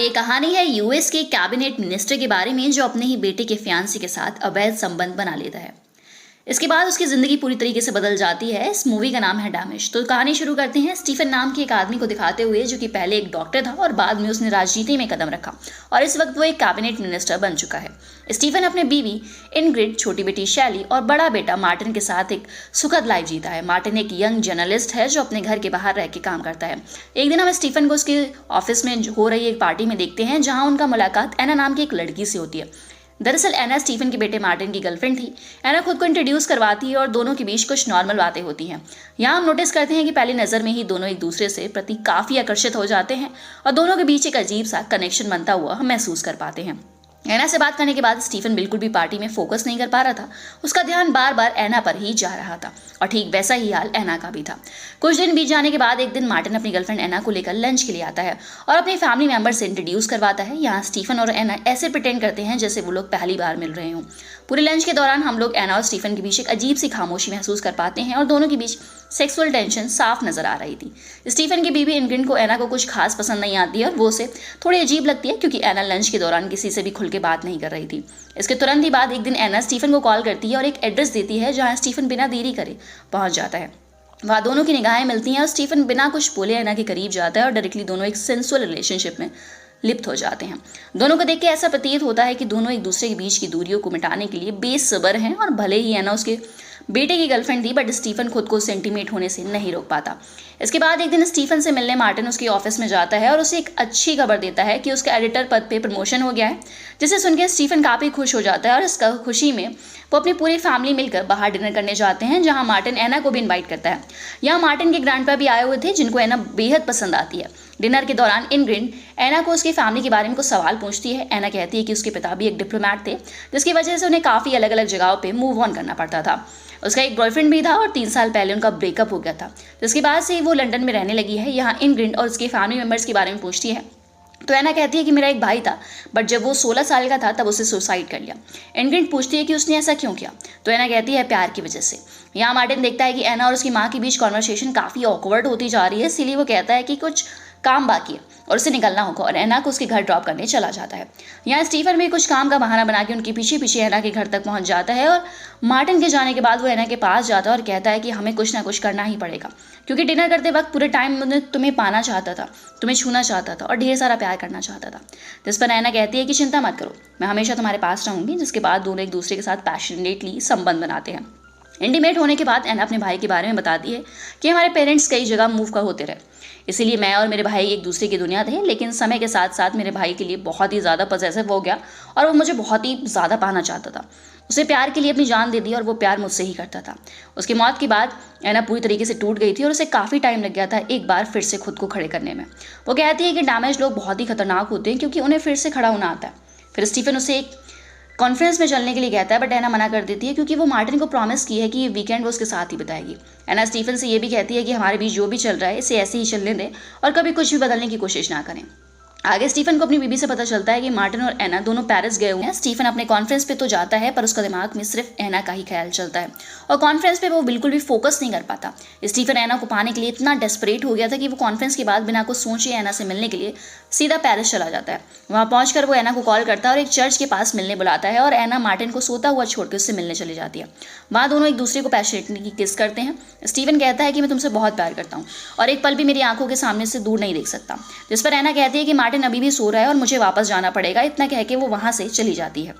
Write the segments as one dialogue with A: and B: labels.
A: तो ये कहानी है यूएस के कैबिनेट मिनिस्टर के बारे में जो अपने ही बेटे के फियांसी के साथ अवैध संबंध बना लेता है। इसके बाद उसकी जिंदगी पूरी तरीके से बदल जाती है। इस मूवी का नाम है डैमेज। तो कहानी शुरू करते हैं स्टीफन नाम के एक आदमी को दिखाते हुए जो कि पहले एक डॉक्टर था और बाद में उसने राजनीति में कदम रखा और इस वक्त वो एक कैबिनेट मिनिस्टर बन चुका है। स्टीफन अपने बीवी इनग्रिड, छोटी बेटी शैली और बड़ा बेटा मार्टिन के साथ एक सुखद लाइफ जीता है। मार्टिन एक यंग जर्नलिस्ट है जो अपने घर के बाहर रह के काम करता है। एक दिन हम स्टीफन को उसके ऑफिस में हो रही एक पार्टी में देखते हैं जहां उनका मुलाकात एना नाम की एक लड़की से होती है। दरअसल एना स्टीफन के बेटे मार्टिन की गर्लफ्रेंड थी। एना खुद को इंट्रोड्यूस करवाती है और दोनों के बीच कुछ नॉर्मल बातें होती हैं। यहाँ हम नोटिस करते हैं कि पहली नज़र में ही दोनों एक दूसरे से प्रति काफ़ी आकर्षित हो जाते हैं और दोनों के बीच एक अजीब सा कनेक्शन बनता हुआ हम महसूस कर पाते हैं। एना से बात करने के बाद स्टीफन बिल्कुल भी पार्टी में फोकस नहीं कर पा रहा था। उसका ध्यान बार बार एना पर ही जा रहा था और ठीक वैसा ही हाल एना का भी था। कुछ दिन बीत जाने के बाद एक दिन मार्टिन अपनी गर्लफ्रेंड एना को लेकर लंच के लिए आता है और अपनी फैमिली मेंबर से इंट्रोड्यूस करवाता है। यहाँ स्टीफन और एना ऐसे प्रिटेंड करते हैं जैसे वो लोग पहली बार मिल रहे हों। पूरे लंच के दौरान हम लोग एना और स्टीफन के बीच एक अजीब सी खामोशी महसूस कर पाते हैं और दोनों के बीच सेक्सुअल टेंशन साफ नजर आ रही थी। स्टीफन की बीवी इनग्रिड को एना को कुछ खास पसंद नहीं आती है और वो उसे थोड़ी अजीब लगती है क्योंकि एना लंच के दौरान किसी से भी खुल के बात नहीं कर रही थी। इसके तुरंत ही बाद एक दिन एना स्टीफन को कॉल करती है और एक एड्रेस देती है जहां स्टीफन बिना देरी करे पहुंच जाता है। वहाँ दोनों की निगाहें मिलती हैं और स्टीफन बिना कुछ बोले एना के करीब जाता है और डायरेक्टली दोनों एक सेंसुअल रिलेशनशिप में लिप्त हो जाते हैं। दोनों को देख के ऐसा प्रतीत होता है कि दोनों एक दूसरे के बीच की दूरियों को मिटाने के लिए बेसब्र हैं और भले ही एना उसके बेटे की गर्लफ्रेंड थी बट स्टीफन खुद को उससे इंटीमेट होने से नहीं रोक पाता। इसके बाद एक दिन स्टीफन से मिलने मार्टिन उसके ऑफिस में जाता है और उसे एक अच्छी खबर देता है कि उसका एडिटर पद पे प्रमोशन हो गया है, जिसे सुनकर स्टीफन काफ़ी खुश हो जाता है और इसका खुशी में वो अपनी पूरी फैमिली मिलकर बाहर डिनर करने जाते हैं जहां मार्टिन एना को भी इनवाइट करता है। यहाँ मार्टिन के ग्रैंडपा भी आए हुए थे जिनको एना बेहद पसंद आती है। डिनर के दौरान इनग्रिड एना को उसकी फैमिली के बारे में कुछ सवाल पूछती है। एना कहती है कि उसके पिता भी एक डिप्लोमैट थे जिसकी वजह से उन्हें काफ़ी अलग अलग जगहों पे मूव ऑन करना पड़ता था। उसका एक बॉयफ्रेंड भी था और 3 साल पहले उनका ब्रेकअप हो गया था, जिसके बाद से वो लंदन में रहने लगी है। यहाँ इनग्रिड और उसके फैमिली मेम्बर्स के बारे में पूछती है तो एना कहती है कि मेरा एक भाई था बट जब वो 16 साल का था तब उसे सुसाइड कर लिया। इनग्रिड पूछती है कि उसने ऐसा क्यों किया तो एना कहती है प्यार की वजह से। यहाँ मार्टिन देखता है कि एना और उसकी माँ के बीच कॉन्वर्सेशन काफ़ी ऑकवर्ड होती जा रही है, इसीलिए वो कहता है कि कुछ काम बाकी है और उसे निकलना होगा और एना को उसके घर ड्रॉप करने चला जाता है। यहाँ स्टीफन भी कुछ काम का बहाना बना के उनके पीछे पीछे एना के घर तक पहुंच जाता है और मार्टिन के जाने के बाद वो एना के पास जाता है और कहता है कि हमें कुछ ना कुछ करना ही पड़ेगा क्योंकि डिनर करते वक्त पूरे टाइम में तुम्हें पाना चाहता था, तुम्हें छूना चाहता था और ढेर सारा प्यार करना चाहता था। जिस पर एना कहती है कि चिंता मत करो, मैं हमेशा तुम्हारे पास रहूंगी। जिसके बाद दोनों एक दूसरे के साथ पैशनेटली संबंध बनाते हैं। इंटीमेट होने के बाद एना अपने भाई के बारे में बताती है कि हमारे पेरेंट्स कई जगह मूव कर होते रहे, इसीलिए मैं और मेरे भाई एक दूसरे की दुनिया थे, लेकिन समय के साथ साथ मेरे भाई के लिए बहुत ही ज़्यादा पॉसेसिव हो गया और वो मुझे बहुत ही ज़्यादा पाना चाहता था। उसे प्यार के लिए अपनी जान दे दी और वो प्यार मुझसे ही करता था। उसकी मौत के बाद एना पूरी तरीके से टूट गई थी और उसे काफ़ी टाइम लग गया था एक बार फिर से खुद को खड़े करने में। वो कहती है कि डैमेज लोग बहुत ही खतरनाक होते हैं क्योंकि उन्हें फिर से खड़ा होना आता है। फिर स्टीफन उसे एक कॉन्फ्रेंस में चलने के लिए कहता है बट एना मना कर देती है क्योंकि वो मार्टिन को प्रॉमिस की है कि ये वीकेंड वो उसके साथ ही बिताएगी। एना स्टीफन से ये भी कहती है कि हमारे बीच जो भी चल रहा है इसे ऐसे ही चलने दें और कभी कुछ भी बदलने की कोशिश ना करें। आगे स्टीफन को अपनी बीबी से पता चलता है कि मार्टिन और एना दोनों पेरिस गए हुए हैं। स्टीफन अपने कॉन्फ्रेंस पे तो जाता है पर उसका दिमाग में सिर्फ एना का ही ख्याल चलता है और कॉन्फ्रेंस पे वो बिल्कुल भी फोकस नहीं कर पाता। स्टीफन एना को पाने के लिए इतना डेस्परेट हो गया था कि वो कॉन्फ्रेंस के बाद बिना कुछ सोचे एना से मिलने के लिए सीधा पेरिस चला जाता है। वहाँ पहुंचकर वो एना को कॉल करता है और एक चर्च के पास मिलने बुलाता है और एना मार्टिन को सोता हुआ छोड़ के उससे मिलने चली जाती है। वहाँ दोनों एक दूसरे को पैशनेटली किस करते हैं। स्टीफन कहता है कि मैं तुमसे बहुत प्यार करता हूँ और एक पल भी मेरी आंखों के सामने से दूर नहीं देख सकता। जिस पर एना कहती है कि मार्टिन अभी भी सो रहा है और मुझे वापस जाना पड़ेगा। इतना कह के वो वहाँ से चली जाती है।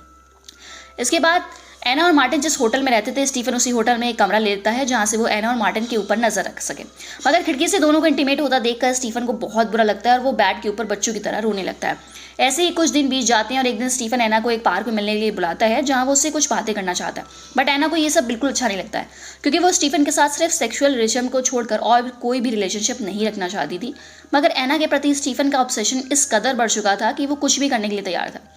A: इसके बाद एना और मार्टिन जिस होटल में रहते थे स्टीफन उसी होटल में एक कमरा ले लेता है जहाँ से वो एना और मार्टिन के ऊपर नजर रख सके। मगर खिड़की से दोनों को इंटीमेट होता देखकर स्टीफन को बहुत बुरा लगता है और वो बेड के ऊपर बच्चों की तरह रोने लगता है। ऐसे ही कुछ दिन बीत जाते हैं और एक दिन स्टीफन एना को एक पार्क में मिलने के लिए बुलाता है जहाँ वो उससे कुछ बातें करना चाहता है। बट एना को ये सब बिल्कुल अच्छा नहीं लगता है क्योंकि वो स्टीफन के साथ सिर्फ सेक्सुअल रिलेशन को छोड़कर और कोई भी रिलेशनशिप नहीं रखना चाहती थी। मगर एना के प्रति स्टीफन का ऑब्सेशन इस कदर बढ़ चुका था कि वो कुछ भी करने के लिए तैयार था।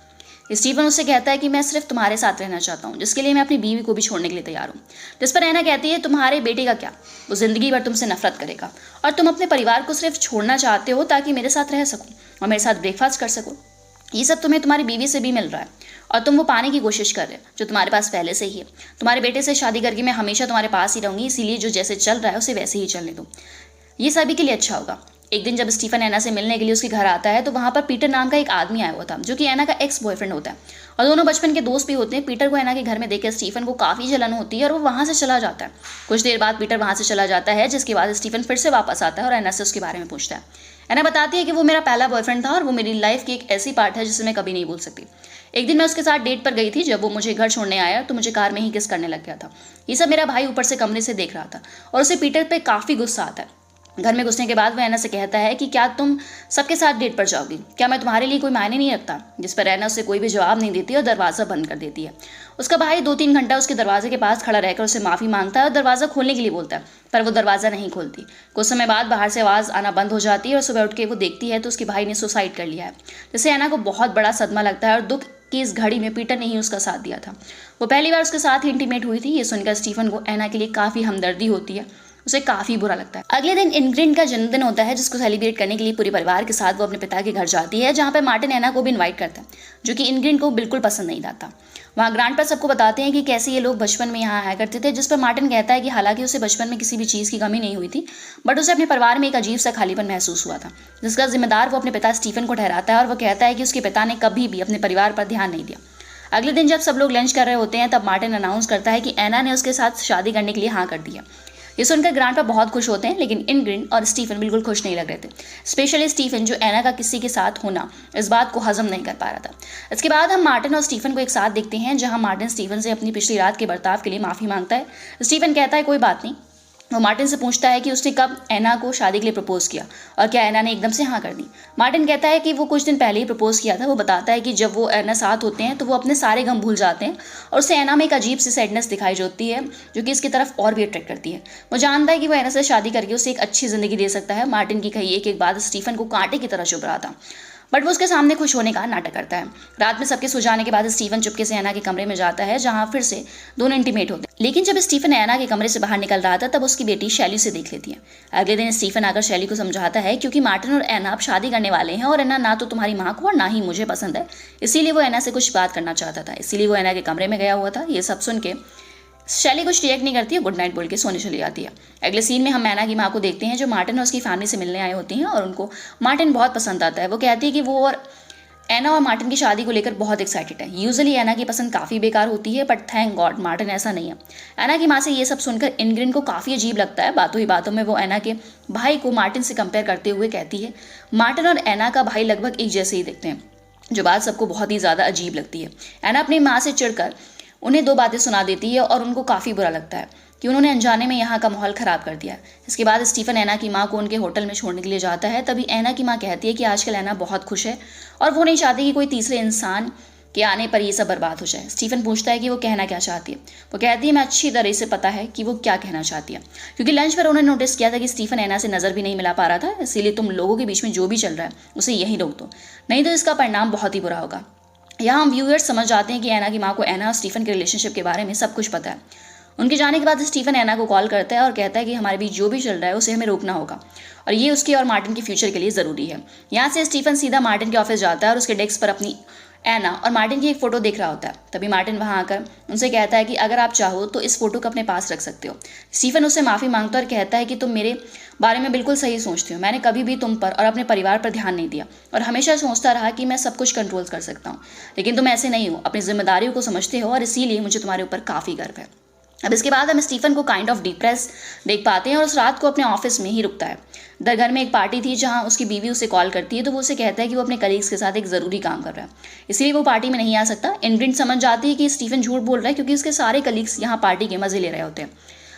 A: स्टीफन उससे कहता है कि मैं सिर्फ तुम्हारे साथ रहना चाहता हूँ, जिसके लिए मैं अपनी बीवी को भी छोड़ने के लिए तैयार हूँ। जिस पर एना कहती है तुम्हारे बेटे का क्या, वो जिंदगी भर तुमसे नफरत करेगा और तुम अपने परिवार को सिर्फ छोड़ना चाहते हो ताकि मेरे साथ रह सकूँ और मेरे साथ ब्रेकफास्ट कर सको। ये सब तुम्हें तुम्हारी बीवी से भी मिल रहा है और तुम वो पाने की कोशिश कर रहे हो जो तुम्हारे पास पहले से ही है। तुम्हारे बेटे से शादी करके मैं हमेशा तुम्हारे पास ही रहूंगी, इसीलिए जो जैसे चल रहा है उसे वैसे ही चलने दो, ये सभी के लिए अच्छा होगा। एक दिन जब स्टीफन एना से मिलने के लिए उसके घर आता है तो वहाँ पर पीटर नाम का एक आदमी आया हुआ था जो कि एना का एक्स बॉयफ्रेंड होता है और दोनों बचपन के दोस्त भी होते हैं। पीटर को एना के घर में देखकर स्टीफन को काफ़ी जलन होती है और वो वहाँ से चला जाता है। कुछ देर बाद पीटर वहाँ से चला जाता है, जिसके बाद स्टीफन फिर से वापस आता है और एना से उसके बारे में पूछता है। एना बताती है कि वो मेरा पहला बॉयफ्रेंड था और वो मेरी लाइफ की एक ऐसी पार्ट है जिसे मैं कभी नहीं भूल सकती। एक दिन मैं उसके साथ डेट पर गई थी। जब वो मुझे घर छोड़ने आया तो मुझे कार में ही किस करने लग गया था। ये सब मेरा भाई ऊपर से कमरे से देख रहा था और उसे पीटर पे काफ़ी गुस्सा आता है। घर में घुसने के बाद वह एना से कहता है कि क्या तुम सबके साथ डेट पर जाओगी, क्या मैं तुम्हारे लिए कोई मायने नहीं रखता। जिस पर एना उसे कोई भी जवाब नहीं देती और दरवाज़ा बंद कर देती है। उसका भाई 2-3 घंटा उसके दरवाजे के पास खड़ा रहकर उसे माफ़ी मांगता है और दरवाज़ा खोलने के लिए बोलता है, पर वो दरवाज़ा नहीं खोलती। कुछ समय बाद बाहर से आवाज़ आना बंद हो जाती है और सुबह उठ के वो देखती है तो उसके भाई ने सुसाइड कर लिया है, जिससे एना को बहुत बड़ा सदमा लगता है और दुख कि इस घड़ी में पीटर ने ही उसका साथ दिया था। वो पहली बार उसके साथ ही इंटीमेट हुई थी। ये सुनकर स्टीफन को एना के लिए काफ़ी हमदर्दी होती है, उसे काफ़ी बुरा लगता है। अगले दिन इनग्रिड का जन्मदिन होता है, जिसको सेलिब्रेट करने के लिए पूरे परिवार के साथ वो अपने पिता के घर जाती है, जहाँ पे मार्टिन एना को भी इनवाइट करता है, जो कि इनग्रिड को बिल्कुल पसंद नहीं आता। वहाँ ग्रैंडपा सबको बताते हैं कि कैसे ये लोग बचपन में यहाँ आया करते थे, जिस पर मार्टिन कहता है कि हालांकि उसे बचपन में किसी भी चीज़ की कमी नहीं हुई थी, बट उसे अपने परिवार में एक अजीब सा खालीपन महसूस हुआ था, जिसका जिम्मेदार वो अपने पिता स्टीफन को ठहराता है। और वो कहता है कि उसके पिता ने कभी भी अपने परिवार पर ध्यान नहीं दिया। अगले दिन जब सब लोग लंच कर रहे होते हैं तब मार्टिन अनाउंस करता है कि एना ने उसके साथ शादी करने के लिए हाँ कर दिया। ये सुनकर ग्रैंडपा बहुत खुश होते हैं, लेकिन इनग्रिड और स्टीफन बिल्कुल खुश नहीं लग रहे थे। स्पेशली स्टीफन, जो एना का किसी के साथ होना इस बात को हजम नहीं कर पा रहा था। इसके बाद हम मार्टिन और स्टीफन को एक साथ देखते हैं, जहां मार्टिन स्टीफन से अपनी पिछली रात के बर्ताव के लिए माफ़ी मांगता है। स्टीफन कहता है कोई बात नहीं। वो मार्टिन से पूछता है कि उसने कब एना को शादी के लिए प्रपोज किया और क्या एना ने एकदम से हाँ कर दी। मार्टिन कहता है कि वो कुछ दिन पहले ही प्रपोज किया था। वो बताता है कि जब वो एना साथ होते हैं तो वो अपने सारे गम भूल जाते हैं और उसे एना में एक अजीब सी सैडनेस दिखाई देती है, जो कि इसकी तरफ और भी अट्रैक्ट करती है। वो जानता है कि वो एना से शादी करके उसे एक अच्छी जिंदगी दे सकता है। मार्टिन की कही एक बात स्टीफन को कांटे की तरह चुभ रहा था, बट वो उसके सामने खुश होने का नाटक करता है। रात में सबके सो जाने के बाद स्टीफन चुपके से एना के कमरे में जाता है, जहां फिर से दोनों इंटीमेट होते हैं। लेकिन जब स्टीफन एना के कमरे से बाहर निकल रहा था तब उसकी बेटी शैली से देख लेती है। अगले दिन स्टीफन आकर शैली को समझाता है क्योंकि मार्टिन और एना अब शादी करने वाले हैं और एना ना तो तुम्हारी माँ को और ना ही मुझे पसंद है, इसीलिए वो एना से कुछ बात करना चाहता था। इसीलिए वो एना के कमरे में गया हुआ था। ये सब सुन के शैली कुछ रिएक्ट नहीं करती है, गुड नाइट बोल के सोने चली जाती है। अगले सीन में हम एना की माँ को देखते हैं, जो मार्टिन और उसकी फैमिली से मिलने आए होती हैं और उनको मार्टिन बहुत पसंद आता है। वो कहती है कि वो और एना और मार्टिन की शादी को लेकर बहुत एक्साइटेड है। यूजुअली एना की पसंद काफ़ी बेकार होती है, बट थैंक गॉड मार्टिन ऐसा नहीं है। एना की माँ से ये सब सुनकर इनग्रिड को काफ़ी अजीब लगता है। बातों ही बातों में वो एना के भाई को मार्टिन से कंपेयर करते हुए कहती है मार्टिन और एना का भाई लगभग एक जैसे ही दिखते हैं, जो बात सबको बहुत ही ज़्यादा अजीब लगती है। एना अपनी माँ से चिढ़कर उन्हें 2 बातें सुना देती है और उनको काफ़ी बुरा लगता है कि उन्होंने अनजाने में यहाँ का माहौल ख़राब कर दिया। इसके बाद स्टीफन एना की माँ को उनके होटल में छोड़ने के लिए जाता है। तभी एना की माँ कहती है कि आजकल एना बहुत खुश है और वो नहीं चाहती कि कोई तीसरे इंसान के आने पर ये सब बर्बाद हो जाए। स्टीफन पूछता है कि वो कहना क्या चाहती है। वो कहती है मैं अच्छी तरह से पता है कि वो क्या कहना चाहती है, क्योंकि लंच पर उन्होंने नोटिस किया था कि स्टीफन एना से नज़र भी नहीं मिला पा रहा था। इसीलिए तुम लोगों के बीच में जो भी चल रहा है उसे यहीं रोक दो, नहीं तो इसका परिणाम बहुत ही बुरा होगा। यहाँ हम व्यूअर्स समझ जाते हैं कि एना की माँ को एना और स्टीफन के रिलेशनशिप के बारे में सब कुछ पता है। उनके जाने के बाद स्टीफन एना को कॉल करता है और कहता है कि हमारे बीच जो भी चल रहा है उसे हमें रोकना होगा और ये उसके और मार्टिन के फ्यूचर के लिए ज़रूरी है। यहाँ से स्टीफन सीधा मार्टिन के ऑफिस जाता है और उसके डेस्क पर अपनी एना और मार्टिन की एक फ़ोटो देख रहा होता है। तभी मार्टिन वहाँ आकर उनसे कहता है कि अगर आप चाहो तो इस फोटो को अपने पास रख सकते हो। स्टीफन उससे माफ़ी मांगता है और कहता है कि तुम मेरे बारे में बिल्कुल सही सोचते हो। मैंने कभी भी तुम पर और अपने परिवार पर ध्यान नहीं दिया और हमेशा सोचता रहा कि मैं सब कुछ कंट्रोल कर सकता हूँ, लेकिन तुम ऐसे नहीं हो, अपनी जिम्मेदारियों को समझते हो और इसीलिए मुझे तुम्हारे ऊपर काफ़ी गर्व है। अब इसके बाद हम स्टीफन को काइंड ऑफ डिप्रेस देख पाते हैं और उस रात को अपने ऑफिस में ही रुकता है। घर में एक पार्टी थी जहां उसकी बीवी उसे कॉल करती है, तो वो उसे कहता है कि वो अपने कलीग्स के साथ एक ज़रूरी काम कर रहा है, इसलिए वो पार्टी में नहीं आ सकता। इनग्रिड समझ जाती है कि स्टीफन झूठ बोल रहा है क्योंकि उसके सारे कलीग्स यहाँ पार्टी के मज़े ले रहे होते हैं।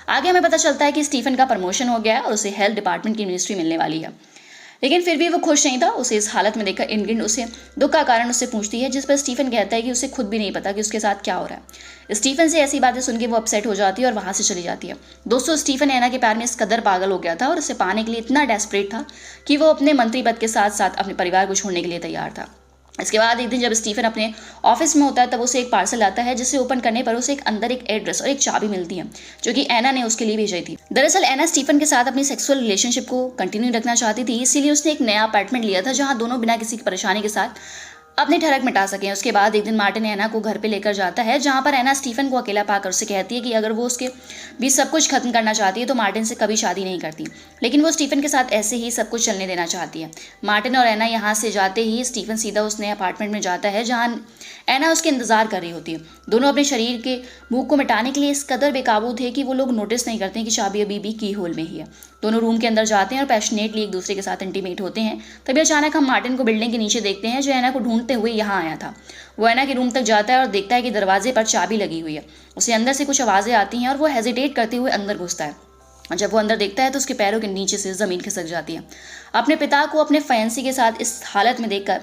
A: आगे हमें पता चलता है कि स्टीफन का प्रमोशन हो गया है और उसे हेल्थ डिपार्टमेंट की मिनिस्ट्री मिलने वाली है, लेकिन फिर भी वो खुश नहीं था। उसे इस हालत में देखकर इनग्रिड उसे दुख का कारण उससे पूछती है, जिस पर स्टीफन कहता है कि उसे खुद भी नहीं पता कि उसके साथ क्या हो रहा है। स्टीफन से ऐसी बातें सुन के वो अपसेट हो जाती है और वहाँ से चली जाती है। दोस्तों, स्टीफन एना के प्यार में इस कदर पागल हो गया था और उसे पाने के लिए इतना डेस्परेट था कि वो अपने मंत्री पद के साथ साथ अपने परिवार को छोड़ने के लिए तैयार था। इसके बाद एक दिन जब स्टीफन अपने ऑफिस में होता है तब उसे एक पार्सल आता है, जिसे ओपन करने पर उसे अंदर एक एड्रेस और एक चाबी मिलती है, जो कि एना ने उसके लिए भेजी थी। दरअसल एना स्टीफन के साथ अपनी सेक्सुअल रिलेशनशिप को कंटिन्यू रखना चाहती थी, इसीलिए उसने एक नया अपार्टमेंट लिया था जहां दोनों बिना किसी परेशानी के साथ अपनी ठरक मिटा सकें। उसके बाद एक दिन मार्टिन एना को घर पे लेकर जाता है, जहाँ पर एना स्टीफन को अकेला पाकर उससे कहती है कि अगर वो उसके बीच सब कुछ खत्म करना चाहती है तो मार्टिन से कभी शादी नहीं करती, लेकिन वो स्टीफन के साथ ऐसे ही सब कुछ चलने देना चाहती है। मार्टिन और एना यहाँ से जाते ही स्टीफन सीधा उस नए अपार्टमेंट में जाता है जहाँ एना उसके इंतजार कर रही होती है। दोनों अपने शरीर के भूख को मिटाने के लिए इस कदर बेकाबू थे कि वो लोग नोटिस नहीं करते कि चाबी अभी भी की होल में ही है। दोनों रूम के अंदर जाते हैं और पैशनेटली एक दूसरे के साथ इंटीमेट होते हैं। तभी अचानक हम मार्टिन को बिल्डिंग के नीचे देखते हैं, जो एना को ढूंढते हुए यहाँ आया था। वो एना के रूम तक जाता है और देखता है कि दरवाजे पर चाबी लगी हुई है। उसे अंदर से कुछ आवाज़ें आती हैं और वो हेजिटेट करते हुए अंदर घुसता है। जब वो अंदर देखता है तो उसके पैरों के नीचे से ज़मीन खिसक जाती है। अपने पिता को अपने फैंसी के साथ इस हालत में देखकर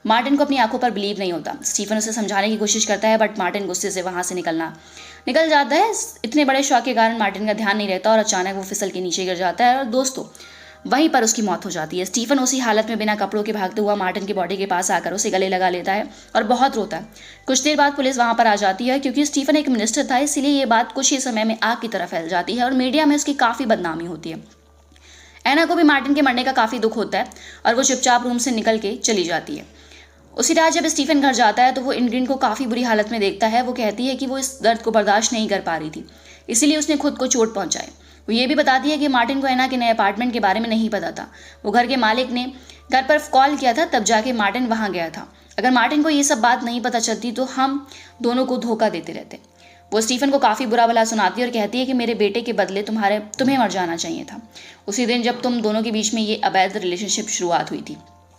A: मार्टिन को अपनी आंखों पर बिलीव नहीं होता। स्टीफन उसे समझाने की कोशिश करता है, बट मार्टिन गुस्से से वहाँ से निकल जाता है। इतने बड़े शौक के कारण मार्टिन का ध्यान नहीं रहता और अचानक वो फिसल के नीचे गिर जाता है और दोस्तों वहीं पर उसकी मौत हो जाती है। स्टीफन उसी हालत में बिना कपड़ों के भागते हुआ मार्टिन की बॉडी के पास आकर उसे गले लगा लेता है और बहुत रोता है। कुछ देर बाद पुलिस वहां पर आ जाती है। क्योंकि स्टीफन एक मिनिस्टर था, इसीलिए ये बात कुछ ही समय में आग की तरह फैल जाती है और मीडिया में उसकी काफ़ी बदनामी होती है। एना को भी मार्टिन के मरने का काफ़ी दुख होता है और वो चुपचाप रूम से निकल के चली जाती है। उसी रात जब स्टीफन घर जाता है तो वो इंग्रिड को काफ़ी बुरी हालत में देखता है। वो कहती है कि वो इस दर्द को बर्दाश्त नहीं कर पा रही थी, इसीलिए उसने खुद को चोट पहुंचाई। वो ये भी बताती है कि मार्टिन को एना के नए अपार्टमेंट के बारे में नहीं पता था। वो घर के मालिक ने घर पर कॉल किया था, तब जाके मार्टिन वहाँ गया था। अगर मार्टिन को ये सब बात नहीं पता चलती तो हम दोनों को धोखा देते रहते। वो स्टीफन को काफ़ी बुरा भला सुनाती है और कहती है कि मेरे बेटे के बदले तुम्हें मर जाना चाहिए था, उसी दिन जब तुम दोनों के बीच में ये अवैध रिलेशनशिप शुरुआत हुई थी।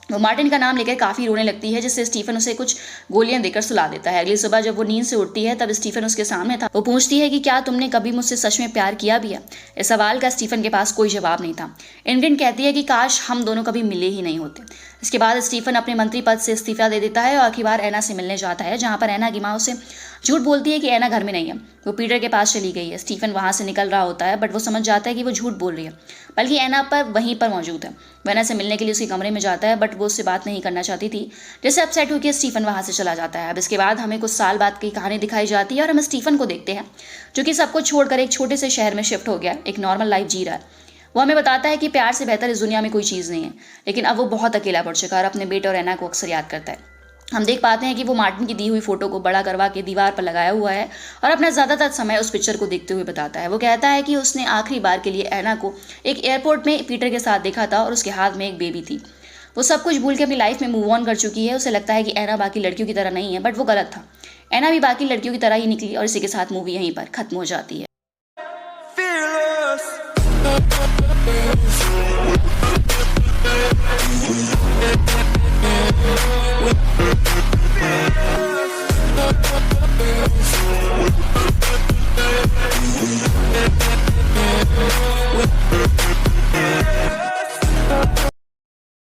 A: वो मार्टिन का नाम लेकर काफ़ी रोने लगती है, जिससे स्टीफन उसे कुछ गोलियां देकर सुला देता है। अगली सुबह जब वो नींद से उठती है तब स्टीफन उसके सामने था। वो पूछती है कि क्या तुमने कभी मुझसे सच में प्यार किया भी है। इस सवाल का स्टीफन के पास कोई जवाब नहीं था। इंग्रिड कहती है कि काश हम दोनों कभी मिले ही नहीं होते। इसके बाद स्टीफन अपने मंत्री पद से इस्तीफा दे देता है और आखिर बार एना से मिलने जाता है, जहाँ पर एना की माँ उसे झूठ बोलती है कि एना घर में नहीं है, वो पीटर के पास चली गई है। स्टीफन वहाँ से निकल रहा होता है, बट वो समझ जाता है कि वो झूठ बोल रही है, बल्कि एना पर वहीं पर मौजूद है। वो एना से मिलने के लिए उसके कमरे में जाता है, बट वो उससे बात नहीं करना चाहती थी, जिससे अपसेट होकर स्टीफन वहाँ से चला जाता है। अब इसके बाद हमें कुछ साल बाद की कहानी दिखाई जाती है और हम स्टीफन को देखते हैं, जो कि सब कुछ छोड़कर एक छोटे से शहर में शिफ्ट हो गया, एक नॉर्मल लाइफ जी रहा है। वो हमें बताता है कि प्यार से बेहतर इस दुनिया में कोई चीज़ नहीं है, लेकिन अब वो बहुत अकेला पड़ चुका है और अपने बेटे और एना को अक्सर याद करता है। हम देख पाते हैं कि वो मार्टिन की दी हुई फोटो को बड़ा करवा के दीवार पर लगाया हुआ है और अपना ज़्यादातर समय उस पिक्चर को देखते हुए बताता है। वो कहता है कि उसने आखिरी बार के लिए एना को एक एयरपोर्ट में पीटर के साथ देखा था और उसके हाथ में एक बेबी थी। वो सब कुछ भूल के अपनी लाइफ में मूव ऑन कर चुकी है। उसे लगता है कि एना बाकी लड़कियों की तरह नहीं है, बट वो गलत था। एना भी बाकी लड़कियों की तरह ही निकली और इसी के साथ मूवी यहीं पर खत्म हो जाती है। With